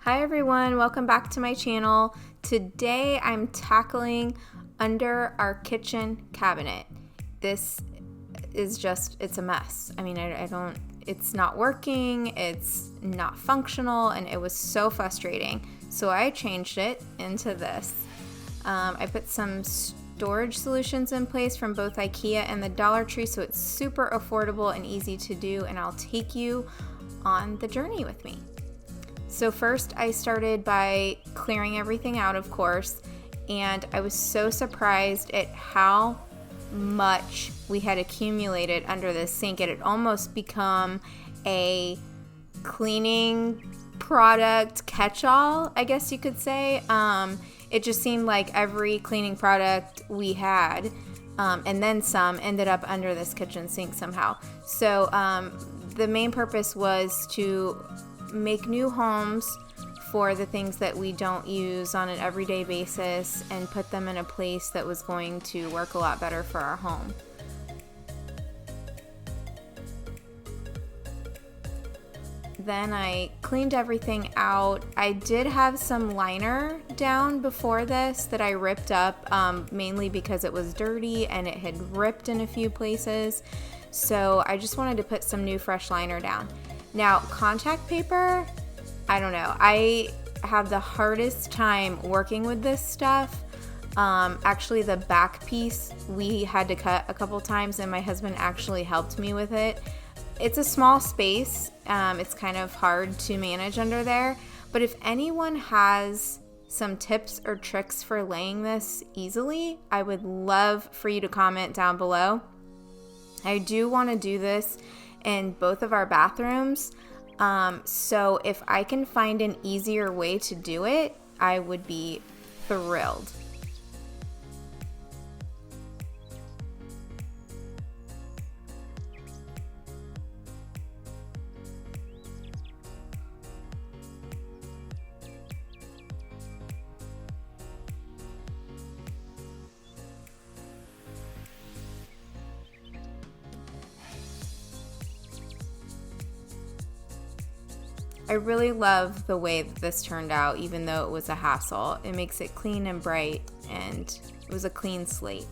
Hi everyone, welcome back to my channel. Today I'm tackling under our kitchen cabinet. This is it's a mess. It's not working, it's not functional, and it was so frustrating. So I changed it into this. I put some storage solutions in place from both IKEA and the Dollar Tree, so it's super affordable and easy to do, and I'll take you on the journey with me. So first I started by clearing everything out, of course, and I was so surprised at how much we had accumulated under the sink. It had almost become a cleaning product catch-all, I guess you could say. It just seemed like every cleaning product we had, and then some, ended up under this kitchen sink somehow. So the main purpose was to make new homes for the things that we don't use on an everyday basis and put them in a place that was going to work a lot better for our home. Then I cleaned everything out. I did have some liner down before this that I ripped up, mainly because it was dirty and it had ripped in a few places. So I just wanted to put some new fresh liner down. Now, contact paper, I don't know. I have the hardest time working with this stuff. Actually, the back piece we had to cut a couple times, and my husband actually helped me with it. It's a small space. It's kind of hard to manage under there. But if anyone has some tips or tricks for laying this easily, I would love for you to comment down below. I do want to do this in both of our bathrooms. So if I can find an easier way to do it, I would be thrilled. I really love the way that this turned out, even though it was a hassle. It makes it clean and bright, and it was a clean slate.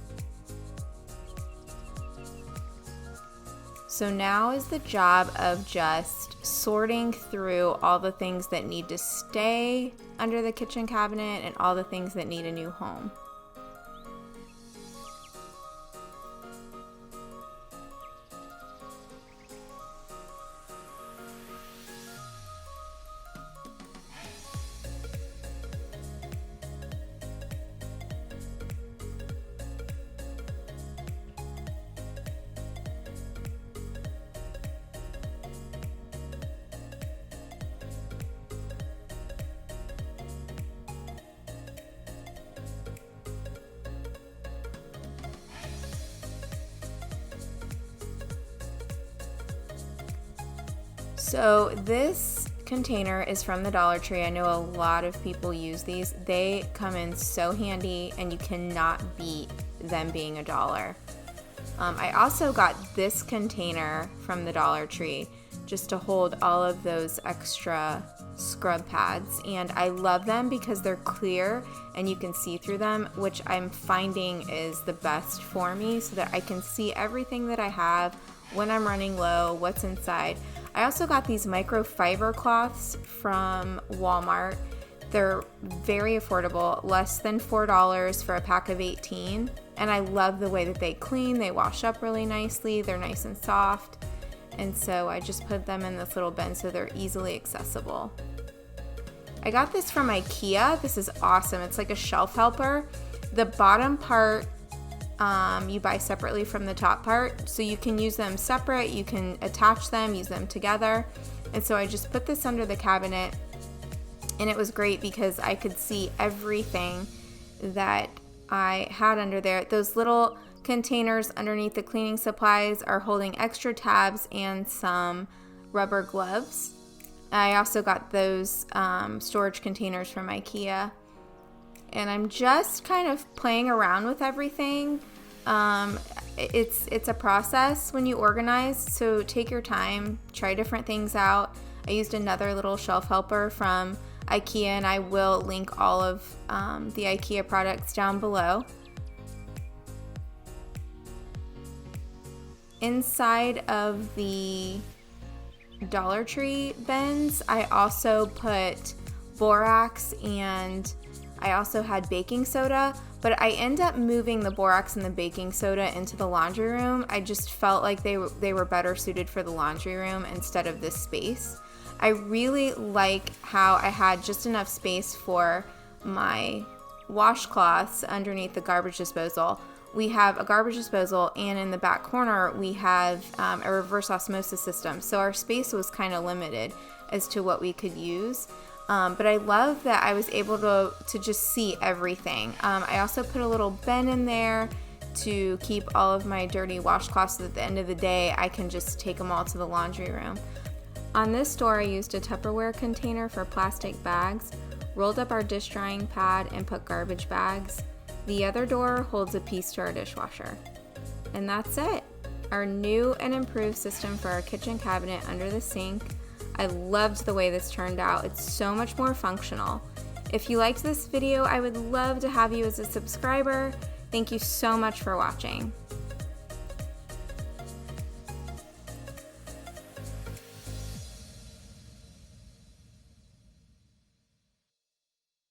So now is the job of just sorting through all the things that need to stay under the kitchen cabinet and all the things that need a new home. So this container is from the Dollar Tree. I know a lot of people use these. They come in so handy, and you cannot beat them being $1. I also got this container from the Dollar Tree just to hold all of those extra scrub pads, and I love them because they're clear and you can see through them, which I'm finding is the best for me, so that I can see everything that I have when I'm running low, what's inside. I also got these microfiber cloths from Walmart. They're very affordable, less than $4 for a pack of 18. And I love the way that they clean. They wash up really nicely. They're nice and soft. And so I just put them in this little bin so they're easily accessible. I got this from IKEA. This is awesome. It's like a shelf helper. The bottom part you buy separately from the top part, so you can use them separate, you can attach them, use them together. And so I just put this under the cabinet, and it was great because I could see everything that I had under there. Those little containers underneath the cleaning supplies are holding extra tabs and some rubber gloves. I also got those storage containers from IKEA, and I'm just kind of playing around with everything. It's a process when you organize, so take your time, try different things out. I used another little shelf helper from IKEA, and I will link all of the IKEA products down below. Inside of the Dollar Tree bins, I also put borax, and I also had baking soda, but I end up moving the borax and the baking soda into the laundry room. I just felt like they were better suited for the laundry room instead of this space. I really like how I had just enough space for my washcloths underneath the garbage disposal. We have a garbage disposal, and in the back corner we have a reverse osmosis system, so our space was kind of limited as to what we could use. But I love that I was able to just see everything. I also put a little bin in there to keep all of my dirty washcloths, so at the end of the day I can just take them all to the laundry room. On this door I used a Tupperware container for plastic bags, rolled up our dish drying pad, and put garbage bags. The other door holds a piece to our dishwasher. And that's it. Our new and improved system for our kitchen cabinet under the sink. I loved the way this turned out. It's so much more functional. If you liked this video, I would love to have you as a subscriber. Thank you so much for watching.